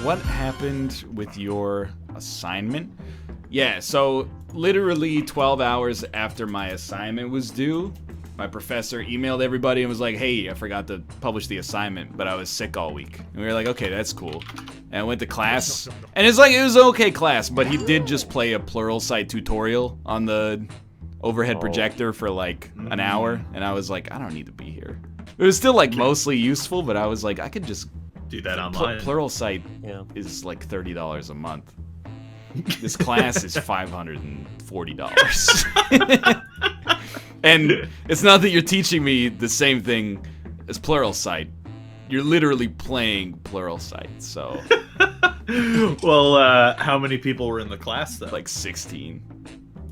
what happened with your assignment? Yeah, so literally 12 hours after my assignment was due, my professor emailed everybody and was like, hey, I forgot to publish the assignment, but I was sick all week. And we were like, okay, that's cool. And I went to class, and it was an okay class, but he did just play a Pluralsight tutorial on the overhead projector for like an hour, and I was like, I don't need to be here. It was still like mostly useful, but I was like, I could just do that online. Pluralsight is like $30 a month. This class is $540. And it's not that you're teaching me the same thing as Pluralsight. You're literally playing Pluralsight, so. Well, how many people were in the class, though? Like 16.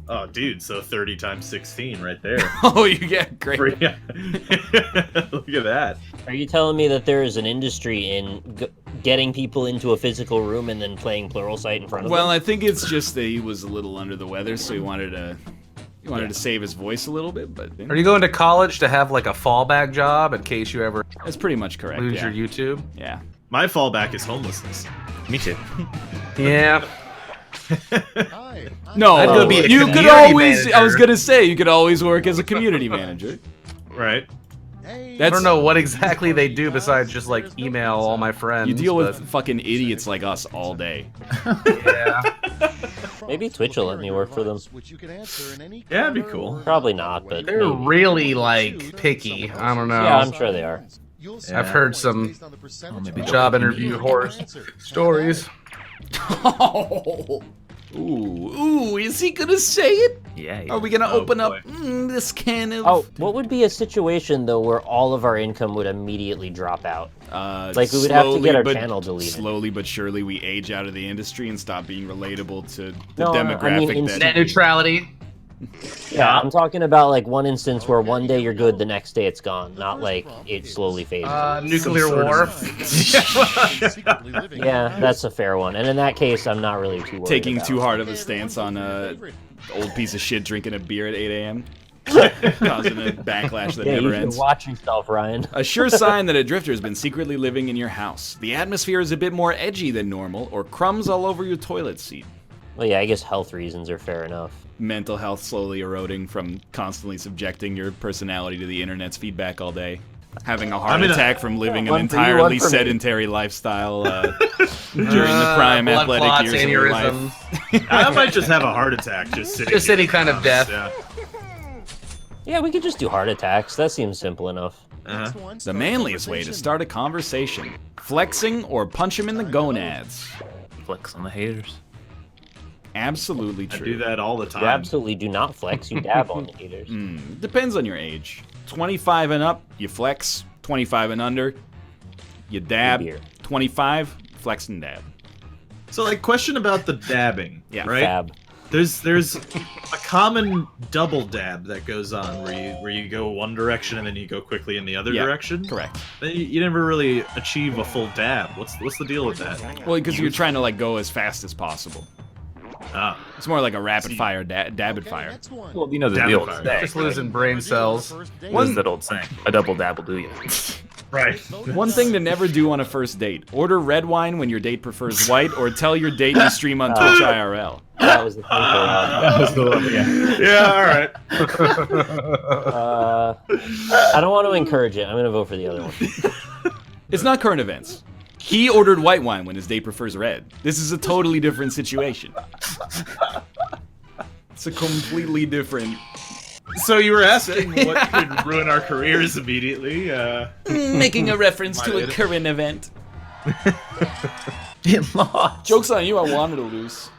Oh, dude, so 30 times 16 right there. Oh, you get great. Look at that. Are you telling me that there is an industry in getting people into a physical room and then playing Pluralsight in front of them? Well, I think it's just that he was a little under the weather, so he wanted to save his voice a little bit. But are you going to college to have like a fallback job in case you ever That's pretty much correct. lose your YouTube? Yeah. My fallback is homelessness. Me too. Yeah. No, I'd go be a you could community always. manager. I was gonna say you could always work as a community manager. Right. I don't know what exactly they do besides just like email all my friends. You deal with fucking idiots like us all day. Yeah. Maybe Twitch will let me work for them. Yeah, it'd be cool. Probably not, but They're maybe. really like picky. I don't know. Yeah, I'm sure they are. I've heard some job interview horror stories. Oh. Ooh, is he gonna say it? Yeah. Are we gonna open boy. up this can of... Oh, what would be a situation, though, where all of our income would immediately drop out? Like, we would have to get our channel deleted. Slowly but surely, we age out of the industry and stop being relatable to the No, demographic I mean, that... Net neutrality. Yeah, I'm talking about, like, one instance where one day you're good, the next day it's gone. Not, like, it slowly fades. Nuclear war. Yeah, that's a fair one. And in that case, I'm not really too worried Taking about too it. hard of a stance on old piece of shit drinking a beer at 8 a.m. Causing a backlash that Yeah, never you ends. should watch yourself, Ryan. A sure sign that a drifter has been secretly living in your house. The atmosphere is a bit more edgy than normal, or crumbs all over your toilet seat. Well, yeah, I guess health reasons are fair enough. Mental health slowly eroding from constantly subjecting your personality to the internet's feedback all day. Having a heart attack from living an One for you, entirely one for me. sedentary lifestyle during the prime blood athletic clots, years of your aneurysm. life. I might just have a heart attack just sitting Just here. any kind of death. Yeah. Yeah, we could just do heart attacks. That seems simple enough. The manliest way to start a conversation. Flexing or punch him in the gonads. Flex on the haters. Absolutely I true. do that all the time. You absolutely do not flex. You dab on the haters. Depends on your age. 25 and up, you flex. 25 and under, you dab. Beer. 25, flex and dab. So, like, question about the dabbing. Yeah. Right? Fab. There's a common double dab that goes on where you go one direction and then you go quickly in the other direction. Correct. But you never really achieve a full dab. What's the deal with that? Well, because you're trying to like go as fast as possible. Ah. It's more like a rapid fire, dabbed fire. Well, you know the Dabble old fire. saying. Just losing brain cells. What is that old saying? A double dab will do you. Right. One thing to never do on a first date: order red wine when your date prefers white, or tell your date you stream on Twitch IRL. That was the thing for That was the one, yeah. Yeah, all right. I don't want to encourage it. I'm going to vote for the other one. It's not current events. He ordered white wine when his date prefers red. This is a totally different situation. It's a completely different... So you were asking what could ruin our careers immediately. Making a reference to a current event. It lost. Joke's on you, I wanted to lose.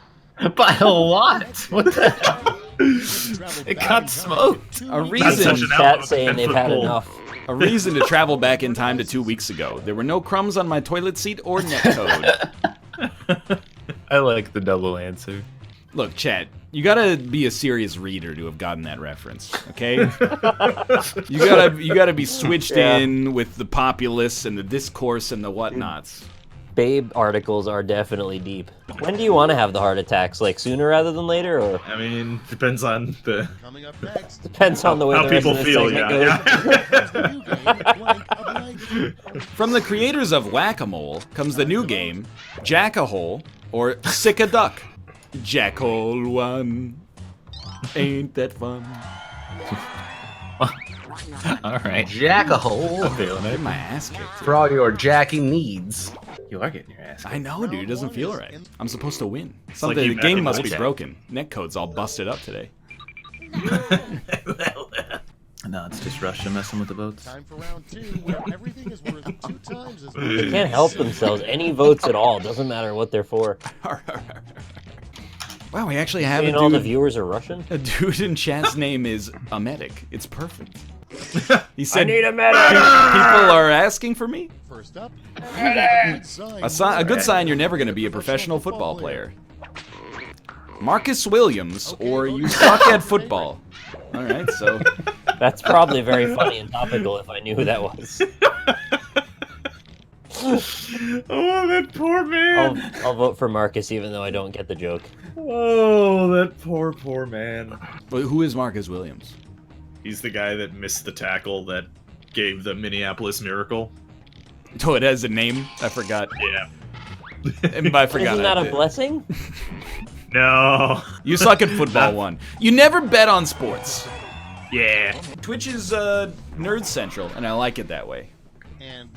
By a lot. What the hell? It got smoked. A That's reason... such an Chat outlook saying of they've had football. enough. A reason to travel back in time to 2 weeks ago. There were no crumbs on my toilet seat or netcode. I like the double answer. Look, chat, you gotta be a serious reader to have gotten that reference, okay? you gotta be switched in with the populace and the discourse and the whatnots. Babe articles are definitely deep. When do you want to have the heart attacks? Like sooner rather than later, or I mean, depends on the depends on the way how the rest people of the feel. segment Yeah. goes? From the creators of Whack-A-Mole comes the new game, Jack-A-Hole, or Sick-A-Duck. Jack-Hole 1. Ain't that fun? All right. Jack-A-Hole. Get my ass kicked. For all your jacking needs. You are getting your ass kicked. I know, dude. It doesn't feel right. I'm supposed to win. like Something. you The back game in must be Old Town. broken. Netcode's all busted up today. No, it's just Russia messing with the votes. Time for round 2, where everything is worth 2 times as much. They can't help themselves. Any votes at all. Doesn't matter what they're for. Wow, we actually have And a all the dude. viewers are Russian? A dude in chat's name is a medic. It's perfect. He said, I need a medic! People are asking for me? First up, A good sign you're never going to be a professional football player. Marcus Williams, or you suck at football. Alright, so... That's probably very funny and topical if I knew who that was. Oh, that poor man. I'll vote for Marcus even though I don't get the joke. Oh, that poor man. But who is Marcus Williams? He's the guy that missed the tackle that gave the Minneapolis Miracle. Oh, it has a name? I forgot. Yeah. I forgot. Isn't that a blessing? No. You suck at football, one. You never bet on sports. Yeah. Twitch is nerd central, and I like it that way.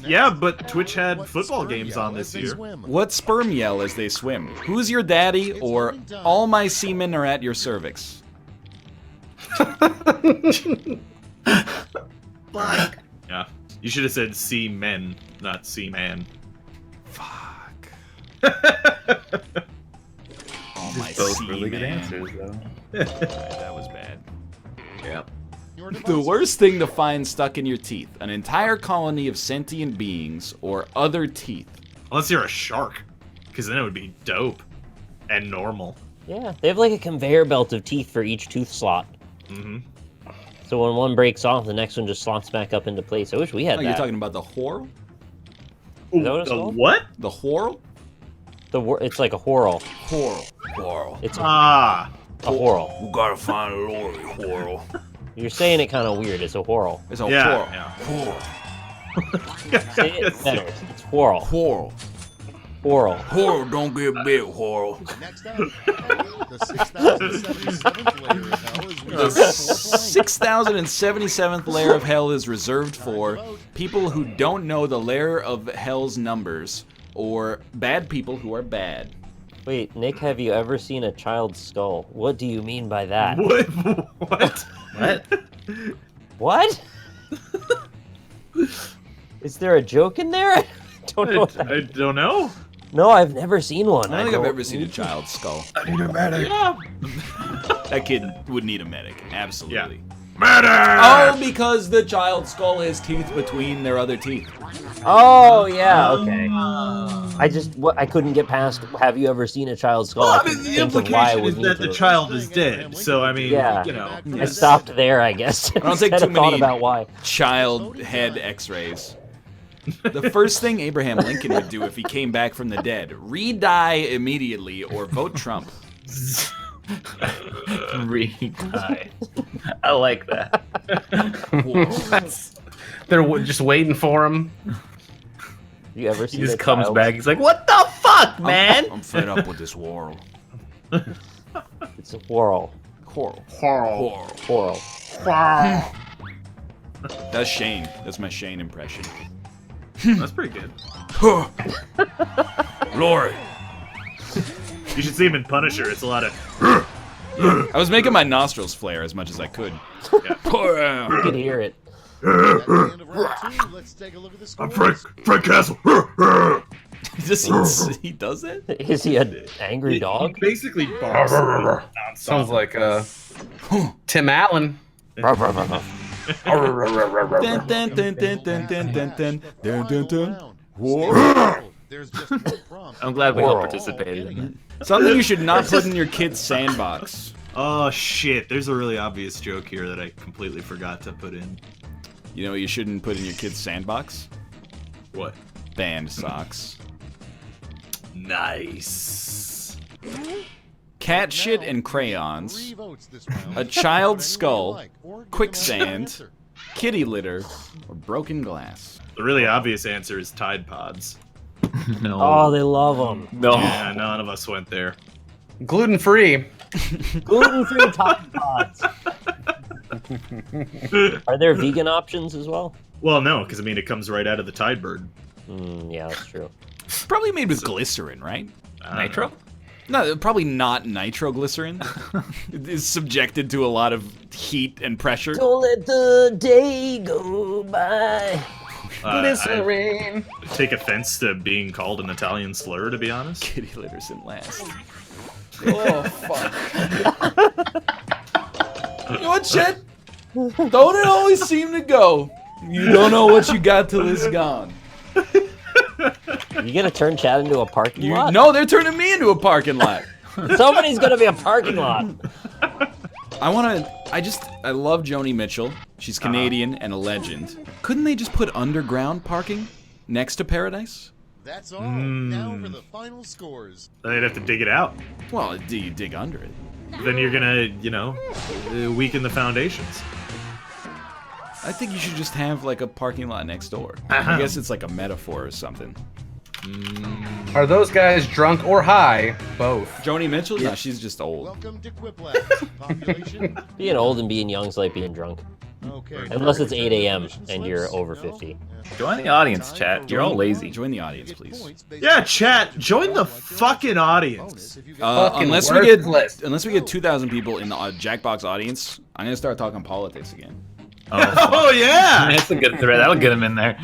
Yeah, but Twitch had football games on this year. What sperm yell as they swim? Who's your daddy, or all my semen are at your cervix? Yeah. You should have said see men, not see man. Fuck. All my Both really good semen. answers, though. That was bad. Yeah. The worst thing to find stuck in your teeth, an entire colony of sentient beings or other teeth. Unless you're a shark, because then it would be dope and normal. Yeah, they have like a conveyor belt of teeth for each tooth slot. Mm-hmm. So when one breaks off, the next one just slots back up into place. I wish we had Oh, that. you're talking about the whorl? Is that what it's The called? what? The whorl? It's like a whorl. Whorl. It's a Ah. whorl. You gotta find Lori whorl. You're saying it kind of weird. It's a whorl. It's a Yeah. whorl. Yeah. Say it better. It's whorl. Whorl. Whorl. Whorl, don't get bit, whorl. Next up, the 6,077th layer of hell is The reserved for 6,077th layer of hell is reserved for people who don't know the layer of hell's numbers, or bad people who are bad. Wait, Nick, have you ever seen a child's skull? What do you mean by that? What? What? What? What? Is there a joke in there? I don't know. I don't know. No, I've never seen one. I don't think I've don't ever seen a child's skull. I need a medic. Yeah. That kid would need a medic, absolutely. Murder! Oh, because the child's skull has teeth between their other teeth. Oh, yeah, okay. I couldn't get past, have you ever seen a child's skull? Well, I I mean, couldn't the think of why I implication would is need that to. the child is dead. So, I mean, Yeah. you know. I stopped there, I guess. don't think Instead too of thought many- about why. Child head x-rays. The first thing Abraham Lincoln would do if he came back from the dead, re-die immediately or vote Trump. Re-die. I like that. They're just waiting for him. You ever He seen just a comes child? back. He's like, "What the fuck, man?" I'm fed up with this world. It's a whorl. Coral. Whorl. That's Shane. That's my Shane impression. That's pretty good. Lori. You should see him in Punisher. It's a lot of. I was making my nostrils flare as much as I could. You could hear it. At the end of round 2, let's take a look at the scores. Frank Castle. He does that? Is he an angry dog? He basically barks. nonstop. Sounds like Tim Allen. Dun, dun, dun, dun, dun, dun, dun, dun, dun, dun, dun. Whoa. There's just one prompt. I'm glad we all Whorl. participated in that. Something you should not put in your kid's sandbox. Oh shit! There's a really obvious joke here that I completely forgot to put in. You know what you shouldn't put in your kid's sandbox? What? Band socks. Nice. Cat shit and crayons. A child's skull. Quicksand. Kitty litter. Or broken glass. The really obvious answer is Tide Pods. No. Oh, they love them. No. Yeah, none of us went there. Gluten-free. Gluten-free Tide Pods. Are there vegan options as well? Well, no, because I mean it comes right out of the Tide Bird. Yeah, that's true. Probably made with glycerin, right? Nitro? No, probably not nitroglycerin. It is subjected to a lot of heat and pressure. Don't let the day go by. I take offense to being called an Italian slur, to be honest. Kitty litters in last. Oh, fuck. You know what, Chet? Don't it always seem to go? You don't know what you got till it's gone. You gonna turn Chad into a parking lot? No, they're turning me into a parking lot. Somebody's gonna be a parking lot. I love Joni Mitchell. She's Canadian and a legend. Couldn't they just put underground parking next to Paradise? That's all. Now for the final scores. They'd have to dig it out. Well, do you dig under it? Then you're gonna, weaken the foundations. I think you should just have like a parking lot next door. I guess it's like a metaphor or something. Are those guys drunk or high? Both. Joni Mitchell? No, she's just old. Welcome to Quiplash. Population. Being old and being young is like being drunk. Okay. Unless it's 8 a.m. and you're over 50. Join the audience, chat. You're all lazy. Join the audience, please. Yeah, chat, join the fucking audience. Unless we get 2,000 people in the Jackbox audience, I'm gonna start talking politics again. Oh, yeah! That's a good thread. That'll get him in there.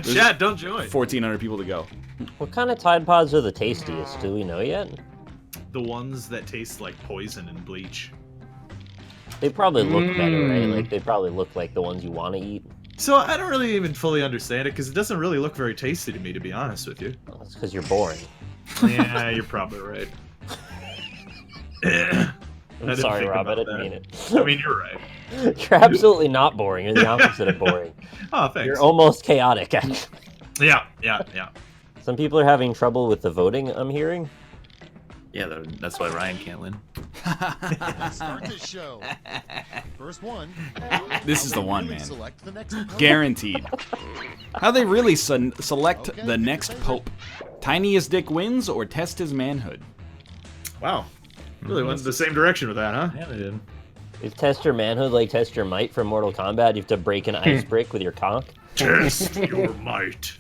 Chat, don't join. 1,400 people to go. What kind of Tide Pods are the tastiest? Do we know yet? The ones that taste like poison and bleach. They probably look better, right? Like, they probably look like the ones you want to eat. So I don't really even fully understand it, because it doesn't really look very tasty to me, to be honest with you. Well, that's because you're boring. Yeah, you're probably right. I'm sorry, Rob, I didn't mean it. I mean, you're right. You're absolutely not boring. You're the opposite of boring. Oh, thanks. You're almost chaotic, actually. Yeah. Some people are having trouble with the voting, I'm hearing. Yeah, that's why Ryan can't win. Start this show. First one. This is the one, man. Select the next opponent. Guaranteed. How they really select the next pope? Tiniest dick wins or test his manhood? Wow. Really went the same direction with that, huh? Yeah, they did. Is test your manhood like test your might from Mortal Kombat? You have to break an ice brick with your cock? Test your might.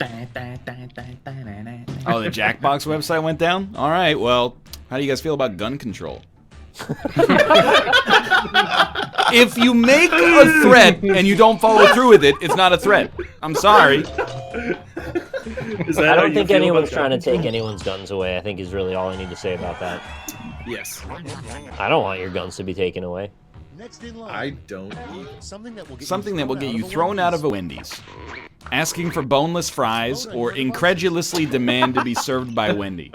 Oh, the Jackbox website went down? Alright, well, how do you guys feel about gun control? If you make a threat and you don't follow through with it, it's not a threat. I'm sorry. I don't think anyone's trying to take anyone's guns away, I think is really all I need to say about that. Yes. I don't want your guns to be taken away. Next in line. I don't. Something that will get you thrown out of a Wendy's. Asking for boneless fries or incredulously demand to be served by Wendy.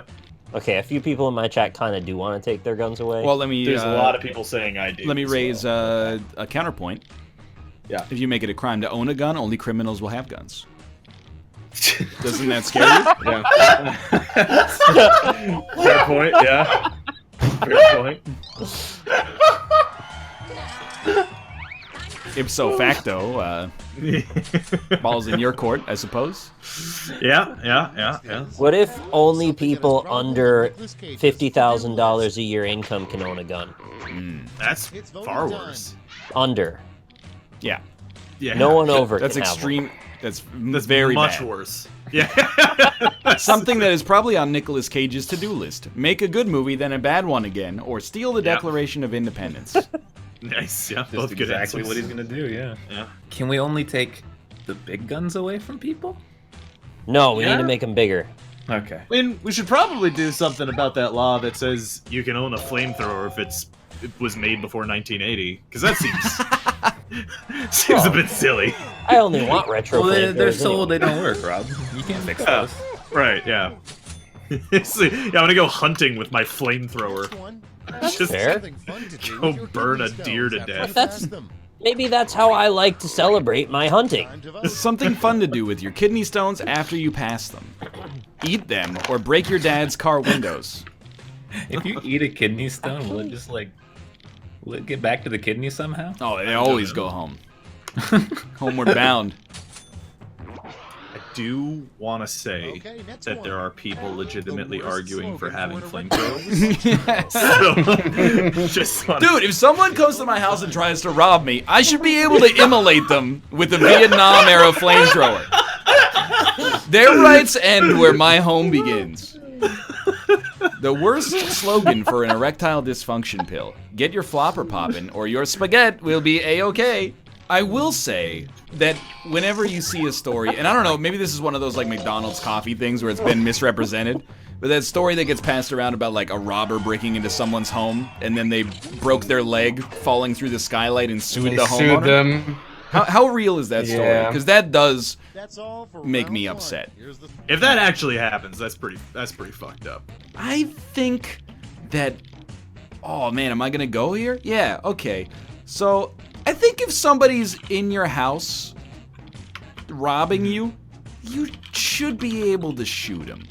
Okay, a few people in my chat kind of do want to take their guns away. Well, let me. There's a lot of people saying I do. Let me raise a counterpoint. Yeah. If you make it a crime to own a gun, only criminals will have guns. Doesn't that scare you? Yeah. Fair point. Yeah. Fair point. Ipso facto, ball's in your court, I suppose. Yeah. What if only people under $50,000 a year income can own a gun? That's far worse. Under. Yeah. No one over. That's can have extreme. one. That's very much bad. worse. Yeah. Something that is probably on Nicolas Cage's to-do list. Make a good movie, then a bad one again, or steal the Declaration of Independence. Nice. Yeah. Just Both good exactly answers. what he's gonna do. Yeah. Yeah. Can we only take the big guns away from people? No, we need to make them bigger. Okay. I mean, we should probably do something about that law that says you can own a flamethrower if it was made before 1980, because that seems a bit silly. I only want retro. Well, they're flamethrowers so old anyway. they don't work, Rob. You can't fix those. Right. Yeah. See, I'm gonna go hunting with my flamethrower. Just Fair. go burn a deer to death. Maybe that's how I like to celebrate my hunting. Something fun to do with your kidney stones after you pass them. Eat them, or break your dad's car windows. If you eat a kidney stone, will it just will it get back to the kidney somehow? Oh, they always go home. Homeward bound. do want to say Okay, next that one. there are people legitimately The worst arguing for slogan having for an flamethrowers. So, just wanna Dude, if someone comes to my house and tries to rob me, I should be able to immolate them with a Vietnam-era flamethrower. Their rights end where my home begins. The worst slogan for an erectile dysfunction pill. Get your flopper poppin' or your spaghetti will be A-okay. I will say that whenever you see a story, and I don't know, maybe this is one of those like McDonald's coffee things where it's been misrepresented, but that story that gets passed around about like a robber breaking into someone's home and then they broke their leg falling through the skylight and sued the homeowner. Sued them. How real is that story? Yeah. Because that does That's all for make round me one. upset. Here's the If that actually happens, that's pretty fucked up. I think that... Oh man, am I gonna go here? Yeah, okay. So, I think if somebody's in your house robbing you, you should be able to shoot them.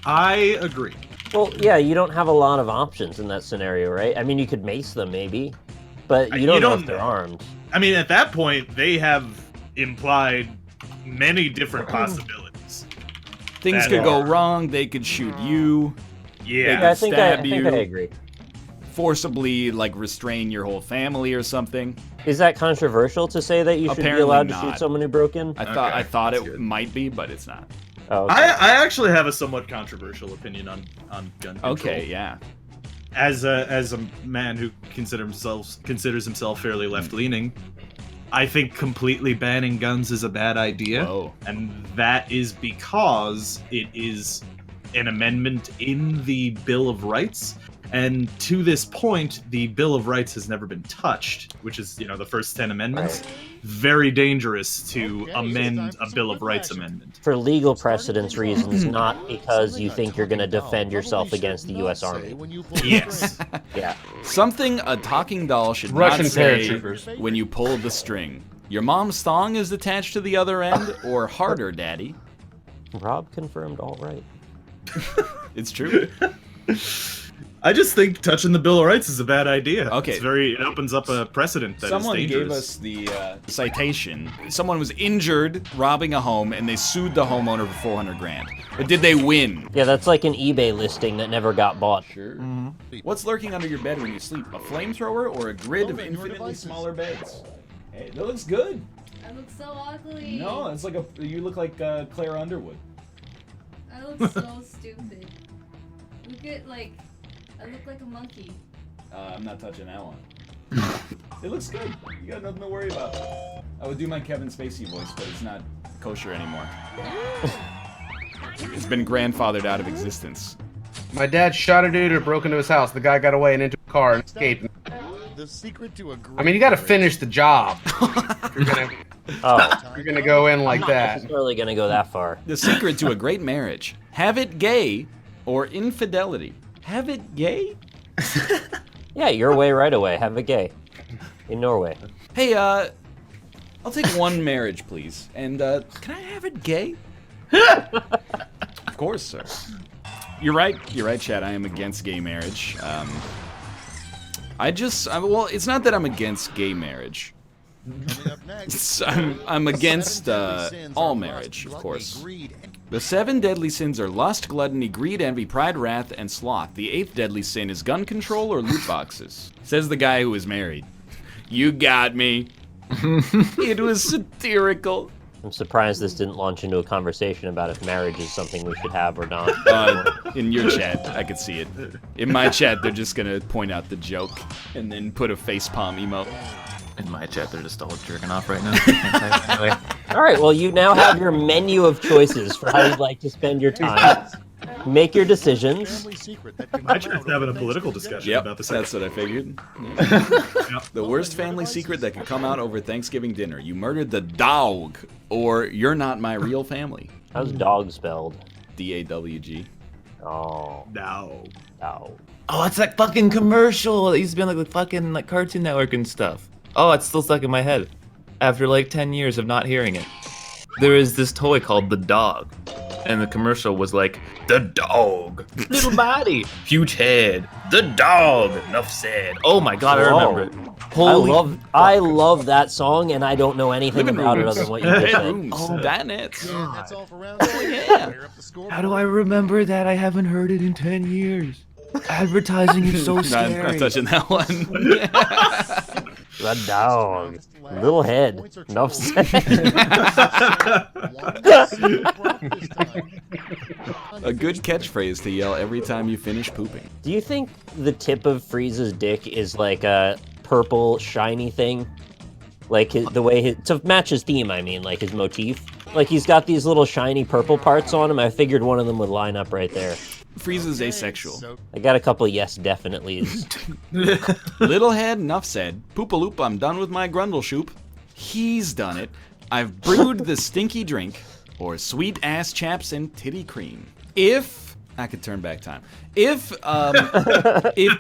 I agree. Well, yeah, you don't have a lot of options in that scenario, right? I mean, you could mace them maybe, but you don't know if they're armed. I mean, at that point, they have implied many different possibilities. Things That could go are- wrong, they could shoot you, Yeah. Yeah, I think I stab think you. I agree. forcibly like restrain your whole family or something. Is that controversial to say that you should be Apparently allowed to not. shoot someone who broke in? I thought that's it good. might be, but it's not. Oh, okay. I actually have a somewhat controversial opinion on gun control. Okay, yeah. As a man who considers himself fairly left leaning, I think completely banning guns is a bad idea. Whoa. And that is because it is an amendment in the Bill of Rights. And to this point, the Bill of Rights has never been touched, which is, the first 10 amendments. Very dangerous to Okay, amend time for a some Bill of Rights Quiplash. amendment. For legal precedence reasons, not because you think you're going to defend yourself against the U.S. Army. Yes. Yeah. Something a talking doll should Russian not say paratroopers. when you pull the string. Your mom's thong is attached to the other end, or harder, daddy. Rob confirmed all right. It's true. I just think touching the Bill of Rights is a bad idea. Okay. It opens up a precedent that Someone is dangerous. gave us the citation. Someone was injured robbing a home, and they sued the homeowner for 400 grand. But did they win? Yeah, that's like an eBay listing that never got bought. Sure. What's lurking under your bed when you sleep? A flamethrower or a grid of infinitely smaller beds? Hey, that looks good. I look so ugly. No, it's like you look like Claire Underwood. I look so stupid. Look at I look like a monkey. I'm not touching that one. It looks good. You got nothing to worry about. I would do my Kevin Spacey voice, but it's not kosher anymore. It's been grandfathered out of existence. My dad shot a dude who broke into his house. The guy got away and into a car and escaped. The secret to a great I mean, you got to finish the job. Oh, You're gonna go in like not that. necessarily going to go that far. The secret to a great marriage. Have it gay or infidelity. Have it gay? Yeah, your way, right away. Have a gay. In Norway. Hey, I'll take one marriage, please. And, can I have it gay? Of course, sir. You're right, Chad. I am against gay marriage. Well, it's not that I'm against gay marriage. Coming up next. I'm against all marriage, of course. The 7 deadly sins are lust, gluttony, greed, envy, pride, wrath, and sloth. The 8th deadly sin is gun control or loot boxes. Says the guy who is married. You got me. It was satirical. I'm surprised this didn't launch into a conversation about if marriage is something we should have or not. In your chat, I could see it. In my chat, they're just gonna point out the joke and then put a facepalm emote. In my chat, they're just all jerking off right now. Can't type anyway. All right, well, you now have your menu of choices for how you'd like to spend your time. Make your decisions. Family secret that can I come just out having a over the political Thanksgiving discussion Yep, about the that's what I figured. The worst family secret that could come out over Thanksgiving dinner. You murdered the dog, or you're not my real family. How's dog spelled? D-A-W-G. Oh, No. no. Oh, it's that fucking commercial that used to be on the fucking Cartoon Network and stuff. Oh, it's still stuck in my head. After 10 years of not hearing it. There is this toy called the dog. And the commercial was like, the dog, little body, huge head, the dog, enough said. Oh my god, I remember it. Holy I love that song, and I don't know anything about it other than what you just said. Oh, Bannets. And that's all for round Oh, yeah. How do I remember that? I haven't heard it in 10 years. Advertising is so scary. Not touching that one. The dog, little head, enough said. A good catchphrase to yell every time you finish pooping. Do you think the tip of Frieza's dick is like a purple shiny thing? Like the way to match his theme, I mean, like his motif. Like he's got these little shiny purple parts on him. I figured one of them would line up right there. Frieza's asexual. I got a couple yes definitelys. Little head, enough said. Poopaloop, I'm done with my grundleshoop. He's done it. I've brewed the stinky drink, or sweet ass chaps and titty cream. If I could turn back time. If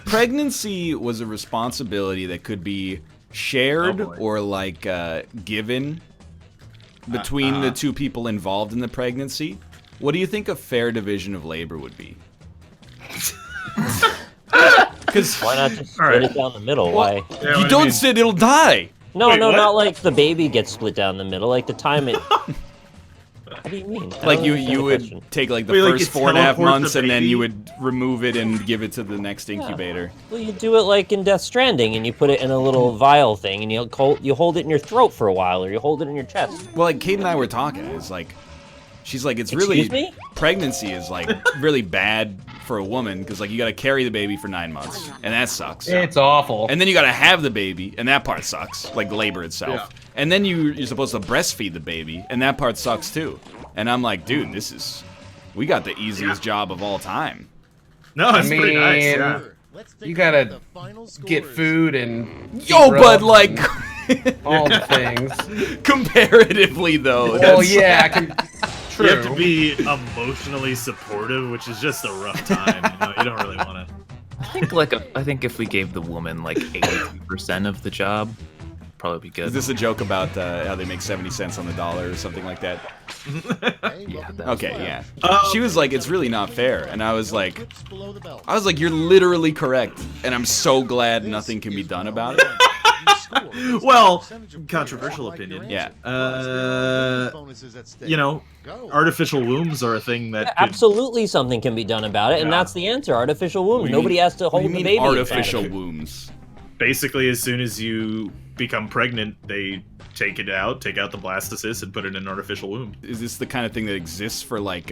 pregnancy was a responsibility that could be shared or like given between the two people involved in the pregnancy, what do you think a fair division of labor would be? Because why not just split it down the middle? Why? Yeah, you don't sit, it'll die. No, Wait, no, what? not like the baby gets split down the middle. Like the time it. What do you mean? Like you would take like the first 4.5 months and then you would remove it and give it to the next incubator. Well, you do it like in Death Stranding, and you put it in a little vial thing, and you hold it in your throat for a while, or you hold it in your chest. Well, like Kate and I were talking, it's like, she's like, it's Excuse really me? Pregnancy is like really bad for a woman because like you got to carry the baby for 9 months, and that sucks. It's awful. And then you got to have the baby, and that part sucks, like labor itself. Yeah. And then you're supposed to breastfeed the baby, and that part sucks too. And I'm like, dude, we got the easiest job of all time. No, it's pretty nice. Yeah. You gotta get food and Yo, but like, all the things. comparatively though. Well, yeah, I can. True. You have to be emotionally supportive, which is just a rough time. You don't really want to. I think if we gave the woman like 82% of the job, probably be good. Is this a joke about how they make 70 cents on the dollar or something like that? Okay, yeah. She was like, it's really not fair. And I was like, you're literally correct. And I'm so glad nothing can be done about it. Well, controversial opinion. Yeah. Artificial wombs are a thing that could... Absolutely something can be done about it, and that's the answer. Artificial wombs. Nobody has to hold the baby. Artificial wombs. Basically, as soon as you become pregnant, they take it out, take out the blastocyst, and put it in an artificial womb. Is this the kind of thing that exists for like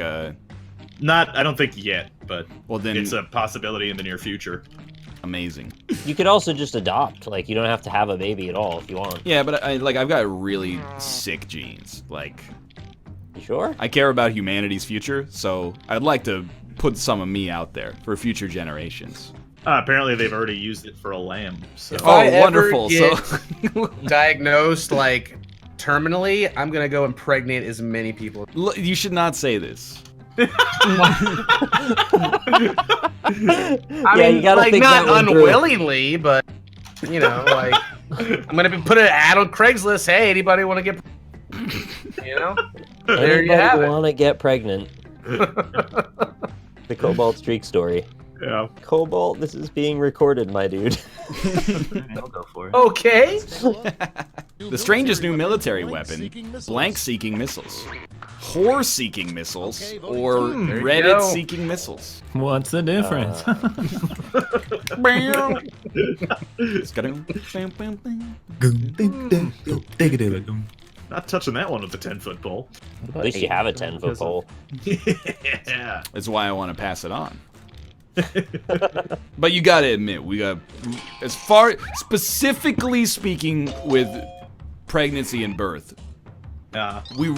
Not, I don't think yet, but well, then it's a possibility in the near future. Amazing. You could also just adopt. Like, you don't have to have a baby at all if you want. Yeah, but I've got really sick genes. Like, you sure? I care about humanity's future, so I'd like to put some of me out there for future generations. Apparently, they've already used it for a lamb. So. If I ever wonderful. Get So diagnosed like terminally, I'm gonna go impregnate as many people. You should not say this. I mean, you gotta like think not that one through. unwillingly, but you know, like I'm gonna put an ad on Craigslist. Hey, anybody want to get? You know, there you have it. Want to get pregnant? The Cobalt Streak story. Yeah. Cobalt, this is being recorded, my dude. I'll go for it. Okay. The strangest new military weapon: blank-seeking missiles, whore-seeking missiles, or Reddit-seeking missiles. What's the difference? Not touching that one with the 10-foot pole. At least you have a 10-foot pole. Yeah. That's why I want to pass it on. But you gotta admit, we got, as far, specifically speaking with pregnancy and birth, we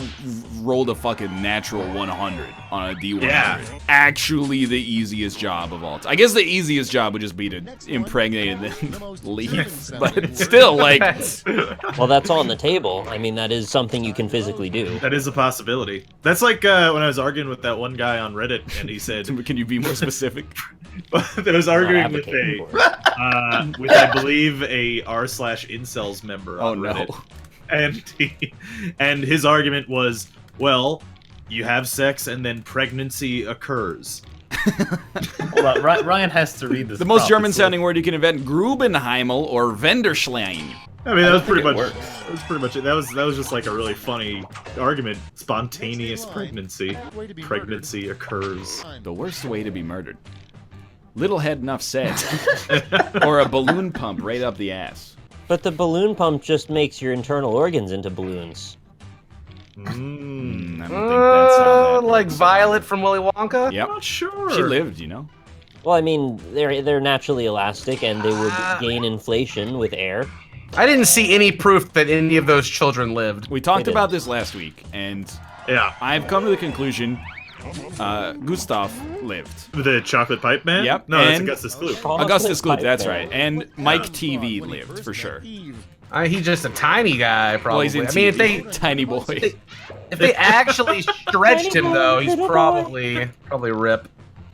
rolled a fucking natural 100 on a D100. Yeah. Actually the easiest job of all time. I guess the easiest job would just be to impregnate and then leave. But still, like... Well, that's on the table. I mean, that is something you can physically do. That is a possibility. That's like when I was arguing with that one guy on Reddit, and he said... Can you be more specific? I was arguing with I believe, a r/incels member on Reddit. No. And his argument was, well, You have sex and then pregnancy occurs. Hold on, Ryan has to read this. The most prompt. German-sounding word you can invent: Grubenheimel or Wenderschlein. I mean, that was think pretty it much. works. That was pretty much it. That was just like a really funny argument. Spontaneous pregnancy. Pregnancy occurs. The worst way to be murdered. Little head enough said. Or a balloon pump right up the ass. But the balloon pump just makes your internal organs into balloons. I don't think that's how that Like works. Violet from Willy Wonka? Yep. Not sure. She lived, you know. Well, I mean, they're naturally elastic, and they would gain inflation with air. I didn't see any proof that any of those children lived. We talked They about did. this last week, and Yeah. I've come to the conclusion Gustav lived. The chocolate pipe man? Yep, No, that's and- Augustus Gloop. Augustus Gloop, Pipe that's Man. right. And Mike TV lived, for sure. He's just a tiny guy, Well, probably. he's in I mean, TV. Tiny boy. if they actually stretched him, though, he's Little boy. probably rip.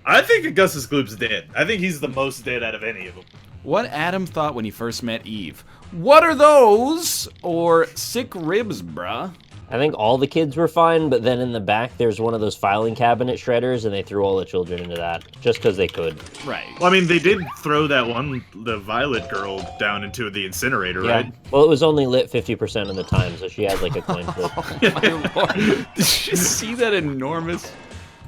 I think Augustus Gloop's dead. I think he's the most dead out of any of them. What Adam thought when he first met Eve. What are those? Or sick ribs, bruh. I think all the kids were fine, but then in the back there's one of those filing cabinet shredders, and they threw all the children into that just because they could. Right. Well, I mean, they did throw that one, the Violet girl, down into the incinerator, Yeah. right? Well, it was only lit 50% of the time, so she had like a coin flip. My lord. Did you see that enormous?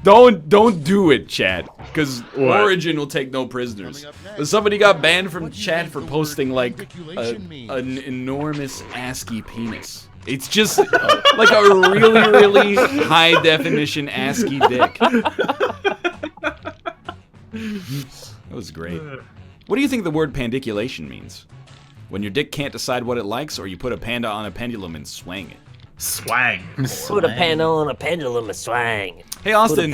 Don't do it, chat, because What? Origin will take no prisoners. But somebody got banned from chat for posting like an enormous ASCII penis. It's just like a really high definition ASCII dick. That was great. What do you think the word pandiculation means? When your dick can't decide what it likes, or you put a panda on a pendulum and swing it. Swang. Put a panel on a pendulum and swang. Hey Austin,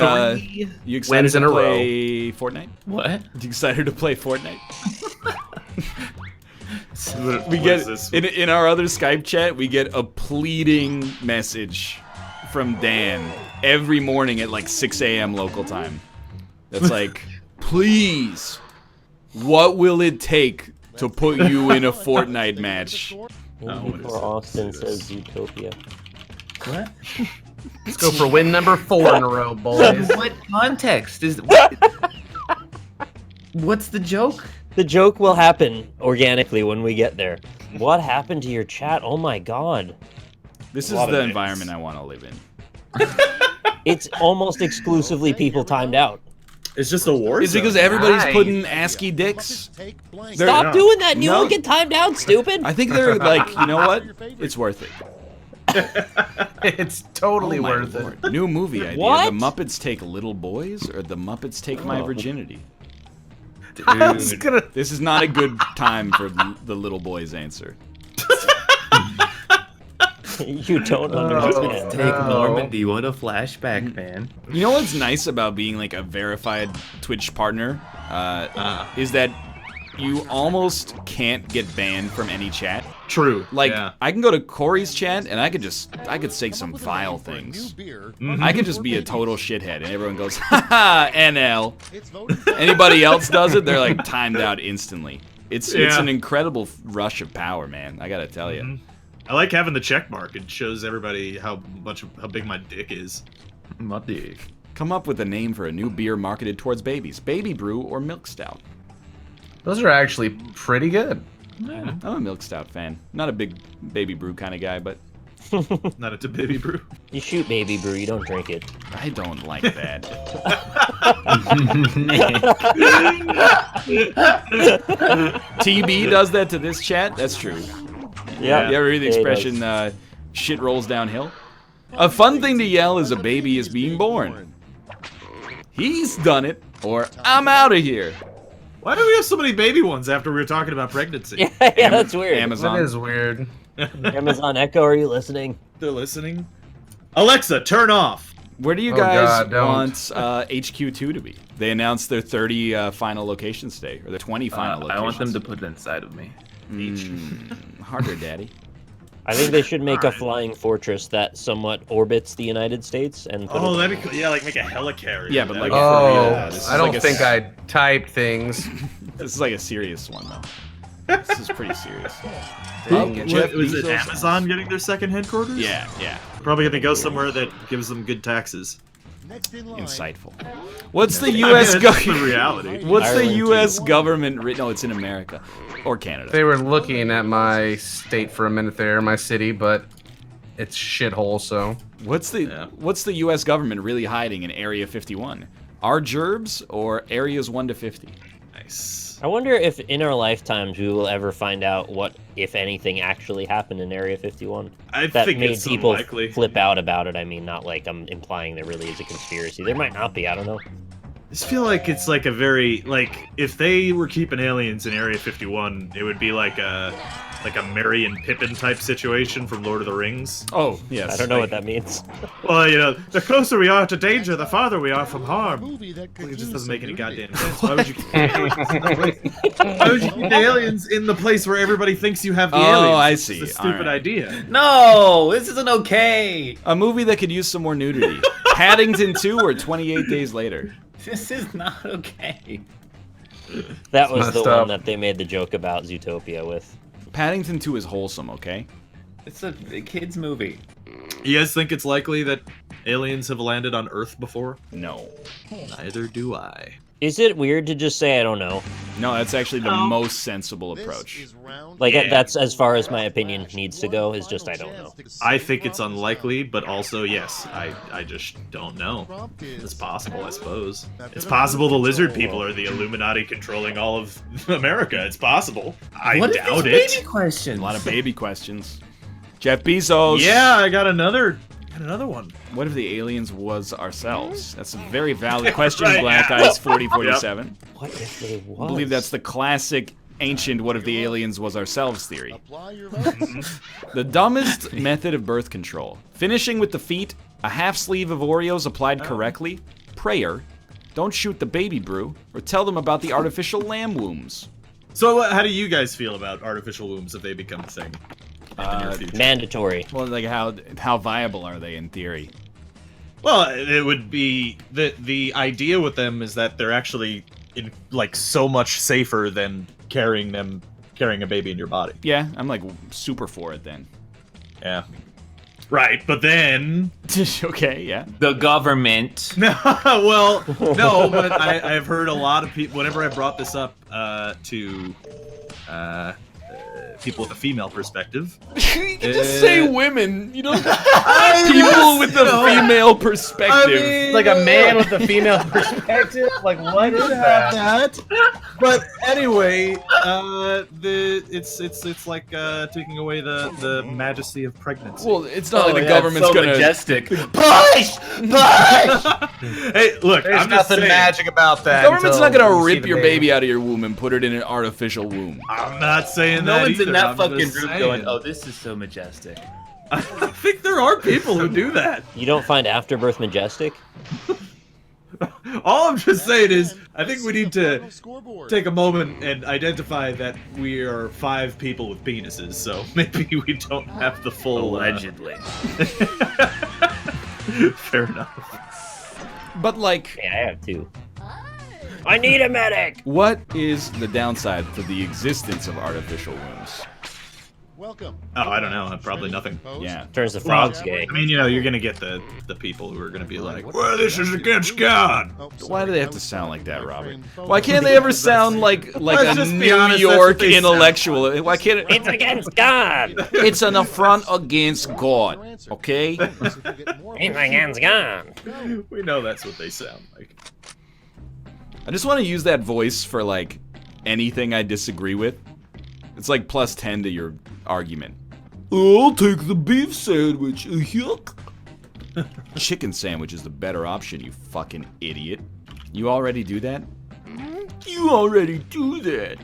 you excited wins in to a play Fortnite? What? You excited to play Fortnite? We What get is this? in our other Skype chat, we get a pleading message from Dan every morning at like 6 a.m. local time. That's like, please, what will it take to put you in a Fortnite match? Before Austin says Utopia. What? Let's go for win number 4 in a row, boys. What context is? What's the joke? The joke will happen organically when we get there. What happened to your chat? Oh my god. This is lot of the names. environment I want to live in. It's almost exclusively people timed out. It's just a war It's zone. because everybody's Nice. putting ASCII dicks. They're- Stop doing that and you No. won't get timed out, stupid! I think they're like, you know what? It's worth it. It's totally Oh my worth lord. it. New movie idea. What? The Muppets take little boys, or the Muppets take my virginity. I was gonna. This is not a good time for the little boy's answer. You don't understand. Take Normandy. What a flashback, man. You know what's nice about being like a verified Twitch partner? Is that you almost can't get banned from any chat. True. Like, yeah. I can go to Corey's chat and I could say some vile things. I could just be a total shithead and everyone goes, haha, NL. Anybody else does it, they're like timed out instantly. It's Yeah. an incredible rush of power, man. I gotta tell you. I like having the check mark. It shows everybody how big my dick is. My dick. Come up with a name for a new beer marketed towards babies. Baby brew or milk stout. Those are actually pretty good. I'm a milk stout fan. Not a big baby brew kind of guy, but Not into baby brew. You shoot baby brew, you don't drink it. I don't like that. TB does that to this chat? That's true. Yeah. You ever hear the Yeah, he expression, shit rolls downhill? A fun thing to yell is a baby is being born. He's done it, or I'm out of here. Why do we have so many baby ones after we were talking about pregnancy? Yeah, that's weird. Amazon. That is weird. Amazon Echo, are you listening? They're listening. Alexa, turn off. Where do you Oh, guys God, don't. want HQ2 to be? They announced their 30 final locations today, or their 20 final locations. I want them to put it inside of me. Harder, daddy. I think they should make a flying fortress that somewhat orbits the United States and put Oh, it... that'd be cool. Yeah, like make a helicarrier. Yeah, but That'd like be for Oh, real, this is I don't like a think s- I typed things. This is like a serious one, though. This is pretty serious. Was it Amazon getting their second headquarters? Yeah. Probably gonna go somewhere that gives them good taxes. Next in line. Insightful. What's the I mean, U.S. that's the government? reality. What's the Ireland, U.S. government? No, it's in America or Canada. They were looking at my state for a minute there, my city, but it's shithole. So What's the U.S. government really hiding in Area 51? Our gerbs or areas 1 to 50? Nice. I wonder if in our lifetimes we will ever find out what, if anything, actually happened in Area 51. I That think made it's people unlikely. flip out about it. I mean, not like I'm implying there really is a conspiracy. There might not be. I don't know. I just feel like it's like a very if they were keeping aliens in Area 51, it would be like a Merry and Pippin type situation from Lord of the Rings. Oh, yes. I don't know what that means. Well, the closer we are to danger, the farther we are from harm. Movie that could It just use doesn't make any some nudity. goddamn sense. Why would you keep the aliens in the place where everybody thinks you have the aliens? Oh, I It's see. a stupid Alright. idea. No, this isn't okay. A movie that could use some more nudity. Paddington 2 or 28 Days Later? This is not okay. That was the messed one up. that they made the joke about Zootopia with. Paddington 2 is wholesome, okay? It's a kids movie. You guys think it's likely that aliens have landed on Earth before? No. Neither do I. Is it weird to just say I don't know? No, that's actually the No. most sensible This approach. is round Like Yeah. that's as far as my opinion needs to go. Is just I don't know. I think it's unlikely, but also, yes, I just don't know. It's possible, I suppose. It's possible the lizard people are the Illuminati controlling all of America. It's possible. I What is doubt these it. baby questions? A lot of baby questions. Jeff Bezos. Yeah, I got another one. What if the aliens was ourselves? That's a very valid question, Right, Black yeah. Ice 4047. What if they was? I believe that's the classic ancient what if the aliens was ourselves theory. Apply your votes. The dumbest method of birth control. Finishing with the feet, a half sleeve of Oreos applied correctly, prayer, don't shoot the baby brew, or tell them about the artificial lamb wombs. So, how do you guys feel about artificial wombs if they become a thing? In the near future? Mandatory. Well, like how viable are they in theory? Well, it would be the idea with them is that they're actually so much safer than carrying a baby in your body. Yeah, I'm like super for it then. Yeah. Right, but then Okay, yeah. The government. no, well, no, but I've heard a lot of people whenever I brought this up to people with a female perspective. You can just say women. You don't. People with the female perspective. It's like a man with a female perspective. Like what is that? But anyway, it's like taking away the majesty of pregnancy. Well, it's not like the that's government's so gonna. majestic. Push! Push! Hey, look, There's I'm just nothing saying, magic about that. Government's not until gonna you see rip the your baby out of your womb and put it in an artificial womb. I'm not saying No that one's in either, that I'm fucking just group saying. going, oh, this is so majestic. I think there are people who do that. You don't find afterbirth majestic? All I'm just saying is, I think we need to Final scoreboard. take a moment and identify that we are 5 people with penises, so maybe we don't have the full... Allegedly. Fair enough. But like, Yeah, I have two. I need a medic. what is the downside to the existence of artificial wombs? Welcome. Oh, I don't know. Probably nothing. Yeah. Turns the frogs gay. I mean, you're gonna get the people who are gonna be like, well, this is against God. Oh, Why do sorry, they I have to was sound like that, my Robert? friend phone. Why can't they ever sound like Let's a just be New honest, that's York what they sound intellectual? Why can't it? It's against God. It's an affront against God. Okay. It's against God. We know that's what they sound like. I just want to use that voice for like anything I disagree with. It's like plus 10 to your argument. I'll take the beef sandwich. Yuck. Chicken sandwich is the better option, you fucking idiot. You already do that? You already do that.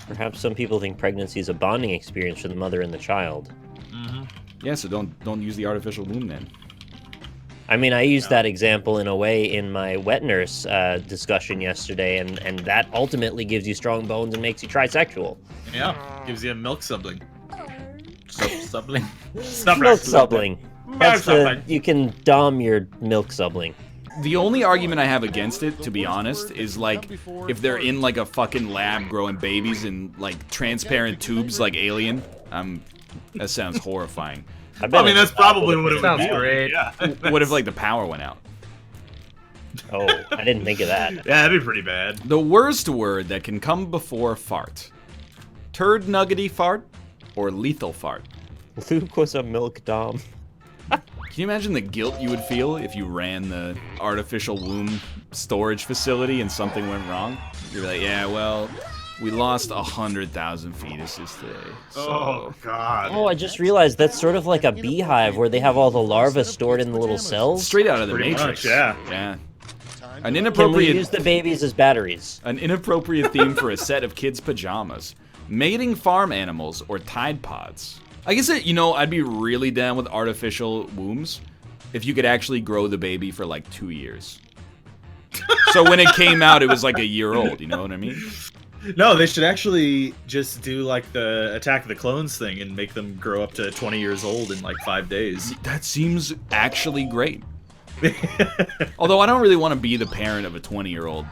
Perhaps some people think pregnancy is a bonding experience for the mother and the child. Yeah, so don't use the artificial womb then. I mean, I used that example in a way in my wet nurse discussion yesterday, and that ultimately gives you strong bones and makes you trisexual. Yeah, gives you a milk sibling. Subling. Milk subling. That's the, you can dom your milk subling. The only argument I have against it, to be honest, is like if they're in like a fucking lab growing babies in like transparent tubes like Alien. That sounds horrifying. I mean, that's probably what it would Sounds be. great. Yeah. What if like the power went out? Oh, I didn't think of that. Yeah, that'd be pretty bad. The worst word that can come before fart. Turd nuggety fart or lethal fart? Luke was a milk dom. Can you imagine the guilt you would feel if you ran the artificial womb storage facility and something went wrong? You're like, yeah, well, we lost 100,000 fetuses today. So. Oh, God. Oh, I just realized that's sort of like a beehive where they have all the larvae stored in the little cells. Straight out of the Pretty Matrix. much, yeah. Yeah. An Can we inappropriate use the babies as batteries? An inappropriate theme for a set of kids' pajamas. Mating farm animals or Tide Pods. I guess, I'd be really down with artificial wombs if you could actually grow the baby for like 2 years. So when it came out, it was like a year old, you know what I mean? No, they should actually just do like the Attack of the Clones thing and make them grow up to 20 years old in like 5 days. That seems actually great. Although I don't really want to be the parent of a 20-year-old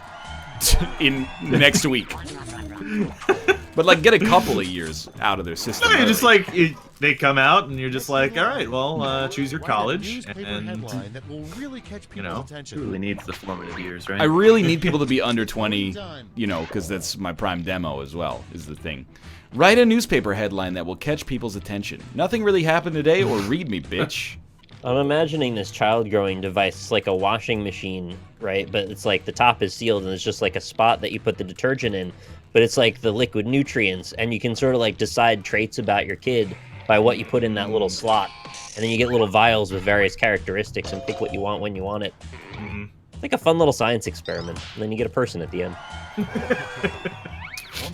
in next week. But like get a couple of years out of their system. No, you're early. just like, they come out and you're just like, all right, well, choose your college. And, you know, Really needs the formative years, right? I really need people to be under 20, because that's my prime demo as well, is the thing. Write a newspaper headline that will catch people's attention. Nothing really happened today, or read me, bitch. I'm imagining this child growing device. It's like a washing machine, right? But it's like the top is sealed and it's just like a spot that you put the detergent in. But it's like the liquid nutrients, and you can sort of like decide traits about your kid by what you put in that little slot. And then you get little vials with various characteristics and pick what you want when you want it. Mhm. It's like a fun little science experiment. And then you get a person at the end.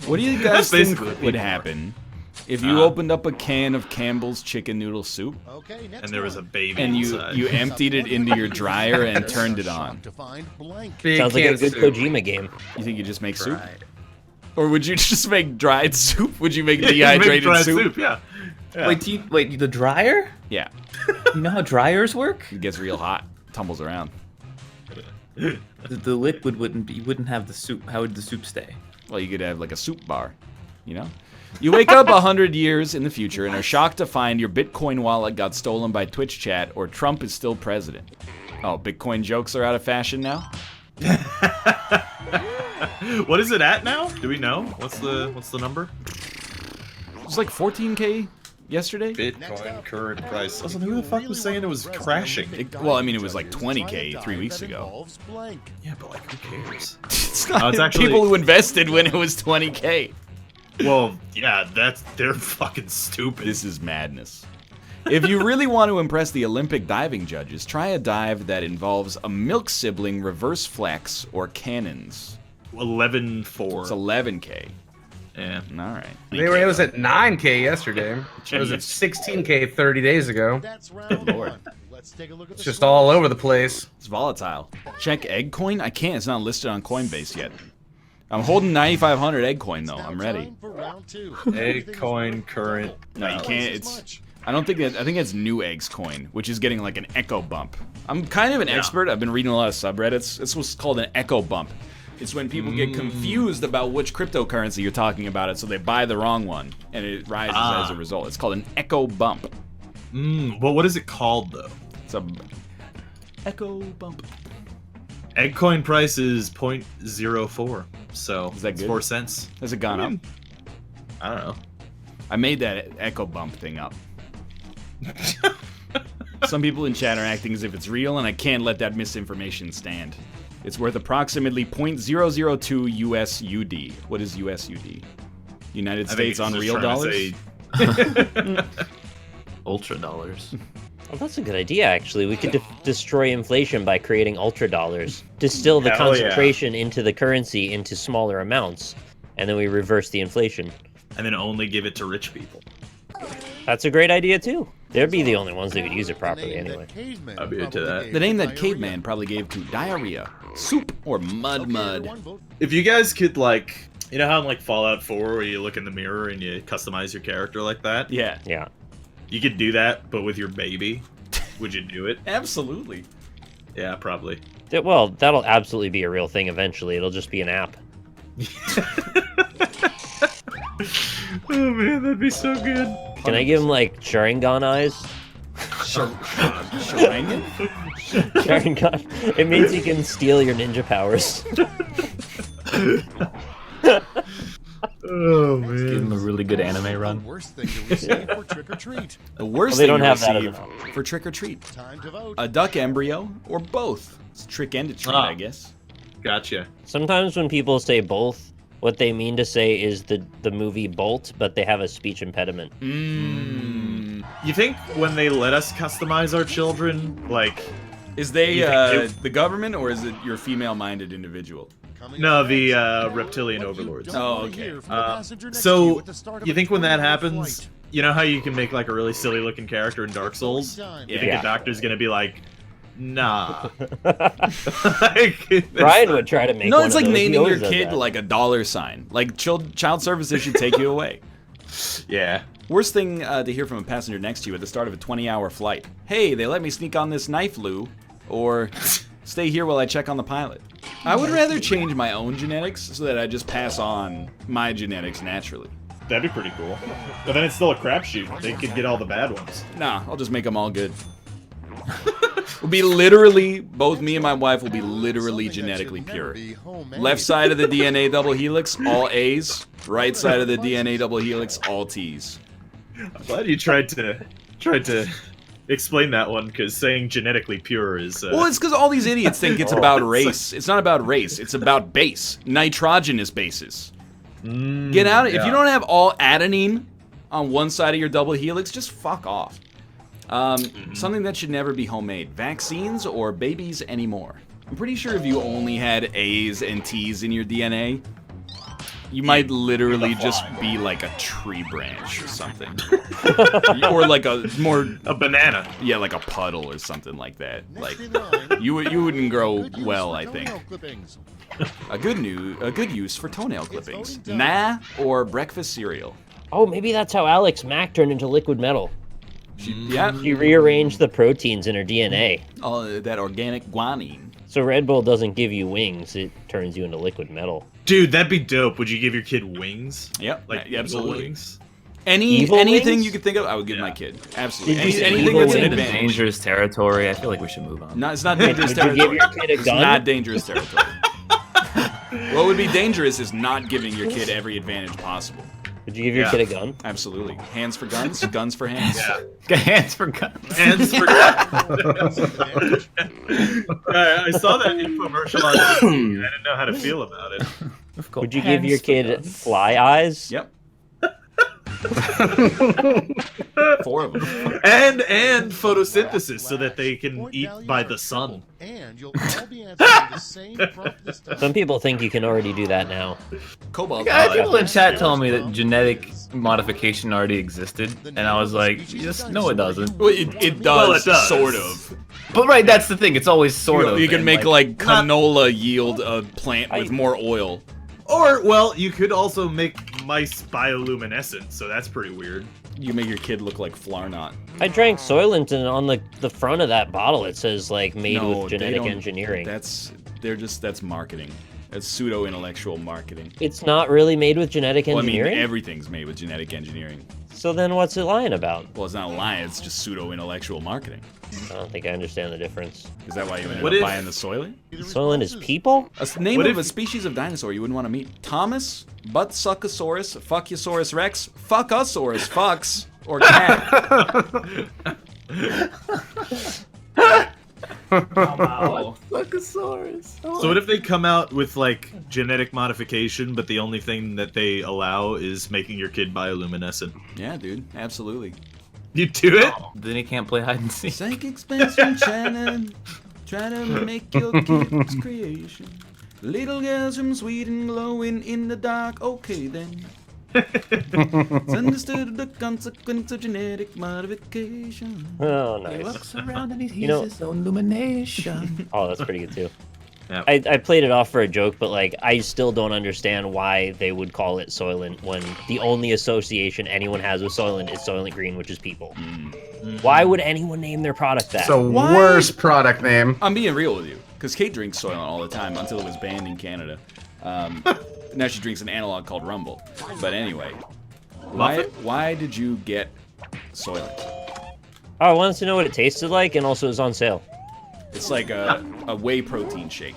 What do you guys That's think basically would people. happen if you opened up a can of Campbell's chicken noodle soup and there was a baby and inside. you emptied it into your dryer and turned it on? Big Sounds like a Kansas good soup. Kojima game. You think you just make soup? Right. Or would you just make dried soup? Would you make Yeah, you make dehydrated dried soup? Yeah. Yeah. Wait, the dryer? Yeah. You know how dryers work? It gets real hot, tumbles around. The liquid you wouldn't have the soup. How would the soup stay? Well, you could have like a soup bar, You wake up 100 years in the future and are shocked to find your Bitcoin wallet got stolen by Twitch chat or Trump is still president. Oh, Bitcoin jokes are out of fashion now? What is it at now? Do we know? What's the number? It was like 14K yesterday. Bitcoin current price. Listen, who the fuck was saying it was crashing? It was like 20K 3 weeks ago. Yeah, but like, who cares? It's not No, it's actually- people who invested when it was 20K. Well, yeah, they're fucking stupid. This is madness. If you really want to impress the Olympic diving judges, try a dive that involves a milk sibling reverse flex or cannons. 11.4. It's 11K. Yeah. All right. It was at 9K yesterday. It was at 16K 30 days ago. Good lord. It's just all over the place. It's volatile. Check egg coin? I can't. It's not listed on Coinbase yet. I'm holding 9,500 egg coin though. I'm ready. Egg coin current. No, you can't. It's. I don't think that. I think it's New Eggs coin, which is getting like an echo bump. I'm kind of an expert. I've been reading a lot of subreddits. It's what's called an echo bump. It's when people get confused about which cryptocurrency you're talking about, so they buy the wrong one, and it rises as a result. It's called an echo bump. Well, what is it called though? It's a echo bump. Egg coin price is 0.04. So Is that it's good? 4 cents. Has it gone up? I don't know. I made that echo bump thing up. Some people in chat are acting as if it's real, and I can't let that misinformation stand. It's worth approximately 0.002 USUD. What is USUD? United I think States it's on just real trying to dollars? say- Ultra dollars. Well, that's a good idea, actually. We could destroy inflation by creating ultra dollars. Distill the Hell yeah. concentration into the currency into smaller amounts, and then we reverse the inflation. and then only give it to rich people. That's a great idea, too. They'd be the only ones that could use it properly anyway. I'd be into that. The name that caveman probably gave to diarrhea, soup, or mud. If you guys could, like, you know how in like Fallout 4 where you look in the mirror and you customize your character like that? Yeah. Yeah. You could do that, but with your baby. Would you do it? Absolutely. Yeah, probably. Well, that'll absolutely be a real thing eventually. It'll just be an app. Oh man, that'd be so good. Can I give him like Sharingan eyes? Sharingan? Sharingan. It means he can steal your ninja powers. Oh Give him a man. really good anime The run. worst thing to receive for trick or treat. The worst they thing don't to have that receive as for trick or treat. Time to vote. A duck embryo or both. It's trick and a treat, Ah. I guess. Gotcha. Sometimes when people say both, what they mean to say is the movie Bolt, but they have a speech impediment. Mmm. You think when they let us customize our children, like Is they You think the government or is it your female-minded individual? Coming no, up the next, reptilian what you overlords? don't Oh, wanna okay. hear from the passenger next to So you at the start of you a think when that 20-hour happens, flight. you know how you can make like a really silly looking character in Dark Souls? You Yeah. think a doctor's gonna be like, nah. Like, Brian would try to make No, one it's of like those. He naming your always does kid that. like a dollar sign. Like child services should take you away. yeah. Worst thing to hear from a passenger next to you at the start of a 20-hour flight. Hey, they let me sneak on this knife, Lou. Or stay here while I check on the pilot. I would rather change my own genetics so that I just pass on my genetics naturally. That'd be pretty cool. But then it's still a crapshoot. They could get all the bad ones. Nah, I'll just make them all good. We'll be literally, both me and my wife will be literally Something that should genetically never pure. be homemade. Left side of the DNA double helix, all A's. Right side of the DNA double helix, all T's. I'm glad you tried to explain that one, because saying genetically pure is Well, it's because all these idiots think it's about race. It's not about race. It's about base. Nitrogenous bases. Get out of If you don't have all adenine on one side of your double helix, just fuck off. Something that should never be homemade. Vaccines or babies anymore. I'm pretty sure if you only had A's and T's in your DNA, you might literally just be like a tree branch or something. Or like a banana. yeah, like a puddle or something like that. Next Like in line, you wouldn't grow good use well, for I think. toenail clippings. A good use for toenail clippings. voting time. Nah or breakfast cereal. Oh, maybe that's how Alex Mack turned into liquid metal. Yeah, She rearranged the proteins in her DNA. all that organic guanine. So Red Bull doesn't give you wings, it turns you into liquid metal. Dude, that'd be dope. Would you give your kid wings? Yep, Like yeah, absolutely. wings? Evil Anything wings? you could think of, I would give my kid. Absolutely. Did you say Anything evil that's an wings? Into advantage. dangerous territory. I feel like we should move on. No, it's not dangerous Would you give territory. your kid a It's gun? not dangerous territory. What would be dangerous is not giving your kid every advantage possible. Would you give your Yeah. kid a gun? Absolutely. Hands for guns, guns for hands. Hands for guns. Hands for I saw that infomercial on TV, and I didn't know how to feel about it. Would you give your kid fly eyes? Yep. 4 of them. And photosynthesis so that they can Point eat value by are the sun. triple, and you'll all be answering the same prompt this time. Some people think you can already do that now. Cobalt. I had people in chat telling me that genetic modification already existed, and I was like, just no, it doesn't. Well, it does, Well, it does. sort of. But right, that's the thing. It's always sort of. You can and, make like canola yield a plant with I- more oil. Or, well, you could also make mice bioluminescent, so that's pretty weird. You make your kid look like Flarnot. I drank Soylent and on the front of that bottle it says like made No, with they genetic don't- engineering. That's marketing. That's pseudo-intellectual marketing. It's not really made with genetic Well, I mean, engineering? everything's made with genetic engineering. So then what's it lying about? Well, it's not a lie, it's just pseudo-intellectual marketing. I don't think I understand the difference. Is that why you ended What up if- buying the Soylent? Soylent is people? Name What of if- a species of dinosaur you wouldn't want to meet. Thomas, Buttsuckosaurus, Fuckusaurus Rex, Fuckosaurus, Fucks, or Cat. Wow. So what if they come out with, like, genetic modification, but the only thing that they allow is making your kid bioluminescent? Yeah, dude, absolutely. You do it? Then he can't play hide and seek. Psychic spells from China, try to make your kid's creation. Little girls from Sweden glowing in the dark, okay then. It's understood the consequence of genetic modification. Oh, He nice. looks around and he You know- sees his own illumination. Oh, that's pretty good too. I played it off for a joke, but like I still don't understand why they would call it Soylent when the only association anyone has with Soylent is Soylent Green, which is people. Why would anyone name their product that? It's the worst product name. I'm being real with you, because Kate drinks Soylent all the time until it was banned in Canada. Now she drinks an analog called Rumble. But anyway, why did you get Soylent? Oh, I wanted to know what it tasted like, and also it was on sale. It's like a whey protein shake.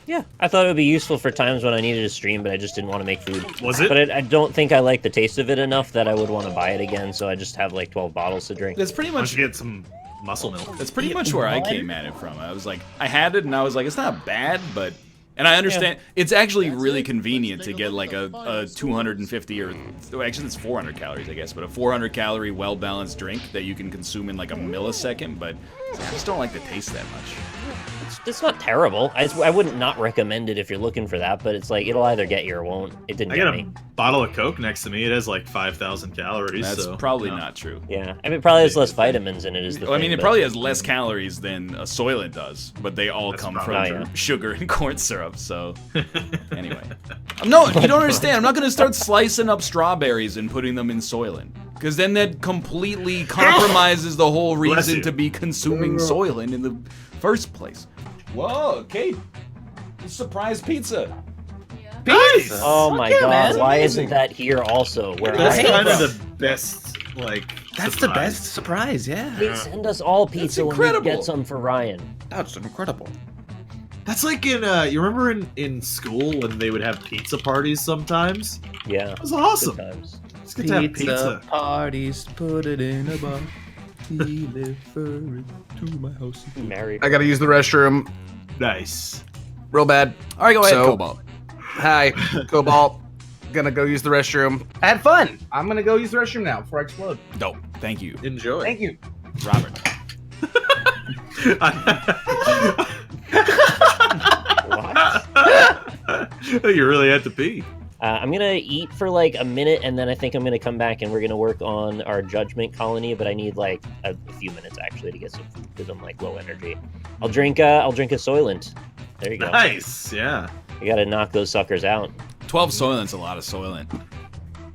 Yeah, I thought it would be useful for times when I needed to stream, but I just didn't want to make food. Was it? But I don't think I like the taste of it enough that I would want to buy it again, so I just have like 12 bottles to drink. That's pretty Why don't much you get some muscle milk? That's pretty much where I came at it from. I was like, I had it and I was like, it's not bad, but... And I understand, it's actually really convenient to get like a 250 or, actually it's 400 calories I guess, but a 400 calorie well-balanced drink that you can consume in like a millisecond, but I just don't like the taste that much. It's not terrible. I wouldn't not recommend it if you're looking for that, but it's like, it'll either get you or won't. It didn't I get got me. a bottle of Coke next to me. It has like 5,000 calories. That's so, probably no. not true. Yeah, I mean, it probably has less vitamins in it is the Well, I thing, mean, it but- probably has less calories than a Soylent does, but they all That's come probably from true. sugar and corn syrup, so... Anyway. No, you don't understand. I'm not going to start slicing up strawberries and putting them in Soylent. Because then that completely compromises the whole Bless reason you. to be consuming Soylent in the first place. Whoa, Kate. Surprise pizza. Yeah. Nice! Oh my yeah, god, man. why isn't that here also? Where That's I kind am of the best, like, That's the surprise. best surprise, yeah. Hey, send us all pizza when we incredible. get some for Ryan. That's incredible. That's like in, you remember in school when they would have pizza parties sometimes? Yeah, That was good awesome. times. It's good to have pizza. parties, put it in a box. Deliver it to my house. Married. I gotta use the restroom Nice. real bad. All right, go ahead, So- Cobalt. Hi, Cobalt. Gonna go use the restroom. I had fun. I'm gonna go use the restroom now before I explode. Dope. Thank you, Enjoy. Thank you. Robert. You really had to pee. I'm gonna eat for like a minute, and then I think I'm gonna come back and we're gonna work on our judgment colony. But I need like a few minutes actually to get some food because I'm like low energy. I'll drink a Soylent. There you go. Nice, yeah. You gotta knock those suckers out. 12 Soylent's a lot of Soylent.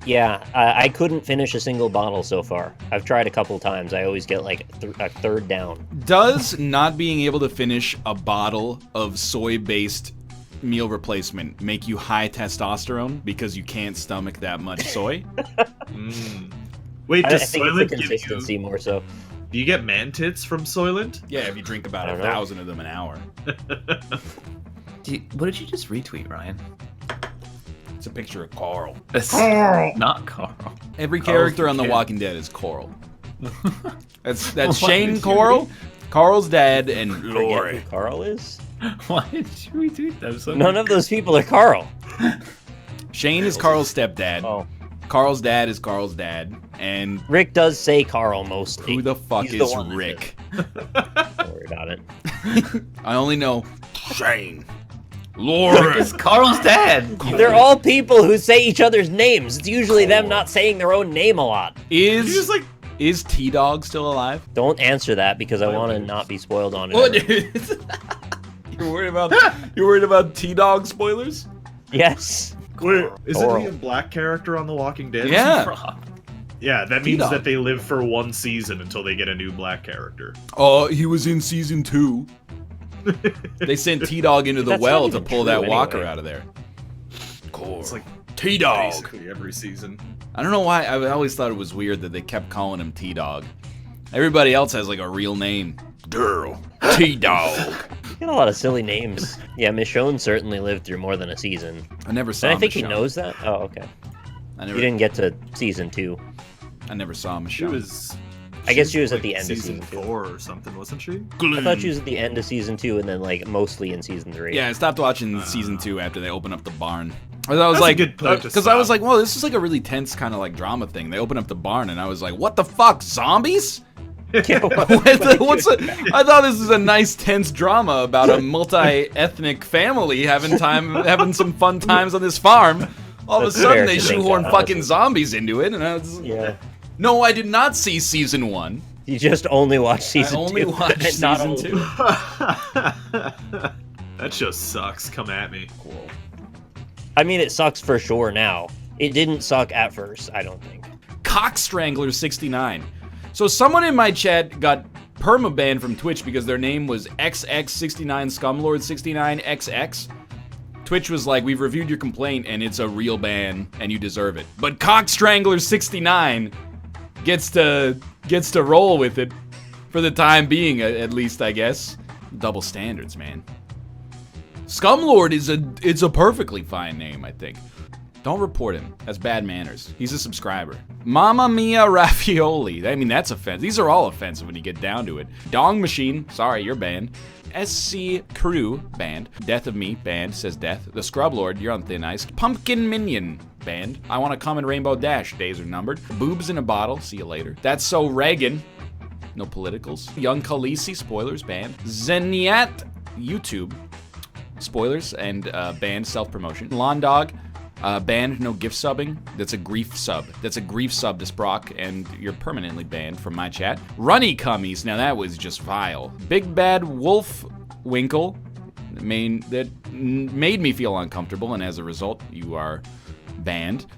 Yeah, I couldn't finish a single bottle so far. I've tried a couple times. I always get like a third down. Does not being able to finish a bottle of soy-based meal replacement make you high testosterone because you can't stomach that much soy? Wait, I does think it's Soylent the give you... consistency more so. Do you get man tits from Soylent? Yeah, if you drink about I don't know. 1,000 of them an hour. What did you just retweet, Ryan? It's a picture of Carl. That's not Carl. Every Carl's character the on The kid. Walking Dead is Coral. That's Why Shane did you Coral, Carl's dad, and Forget Lori. who Carl is? Why did you retweet them? So None of those people are Carl. Shane is Carl's stepdad. Oh, Carl's dad is Carl's dad. And Rick does say Carl mostly. who the fuck He's the is one that Rick? Don't worry about it. I only know Shane. Lori. It's Carl's dad. They're all people who say each other's names. It's usually them not saying their own name a lot. You just Is like... is T-Dog still alive? Don't answer that because I want to not be spoiled on it. What? ever. You're worried about T-Dog spoilers? Yes. Wait, isn't Coral. he a black character on The Walking Dead? Yeah. Yeah, that means T-Dog. that they live for one season until they get a new black character. Oh, he was in season 2. They sent T-Dog into the That's well not to even pull true that walker anyway. out of there. It's like T-Dog. basically every season. I don't know why. I always thought it was weird that they kept calling him T-Dog. Everybody else has like a real name. Girl. T-Dog. You got a lot of silly names. Yeah, Michonne certainly lived through more than a season. I never saw And I think he Michonne. knows that. Oh, okay. I You never, didn't get to season 2. I never saw Michonne. She was... I guess she was like at the end of season season 2. 4 or something, wasn't she? I thought she was at the end of season 2 and then like mostly in season 3. Yeah, I stopped watching season 2 after they opened up the barn. I was That's a like, good place to because I was stop. like, well, this is like a really tense kind of like drama thing. They open up the barn, and I was like, what the fuck, zombies? Yeah, what- What's I thought this was a nice tense drama about a multi-ethnic family having some fun times on this farm. All of a That's sudden, fair they to think shoehorn that, fucking honestly. zombies into it, and I was, Yeah. no, I did not see season 1. You just only watched season 2. I only watched and not season all- 2. That just sucks. Come at me. Cool. I mean, it sucks for sure now. It didn't suck at first, I don't think. Cockstrangler69. So someone in my chat got permabanned from Twitch because their name was XX69 Scumlord69XX. Twitch was like, we've reviewed your complaint and it's a real ban and you deserve it. But Cockstrangler69 gets to roll with it for the time being, at least, I guess. Double standards, man. Scumlord is a perfectly fine name, I think. Don't report him. That's bad manners. He's a subscriber. Mamma Mia Raffioli. I mean, that's offensive. These are all offensive when you get down to it. Dong Machine. Sorry, you're banned. SC Crew. Banned. Death of Me. Banned. Says Death. The Scrub Lord. You're on thin ice. Pumpkin Minion. Banned. I Want to Come in Rainbow Dash. Days are numbered. Boobs in a Bottle. See you later. That's So Reagan. No politicals. Young Khaleesi. Spoilers. Banned. Zeniat. YouTube. Spoilers and banned self-promotion. Lawn Dog. Banned, no gift subbing. That's a grief sub. That's a grief sub to Sprock, and you're permanently banned from my chat. Runny Cummies, now that was just vile. Big Bad Wolf Winkle, that made me feel uncomfortable, and as a result, you are banned.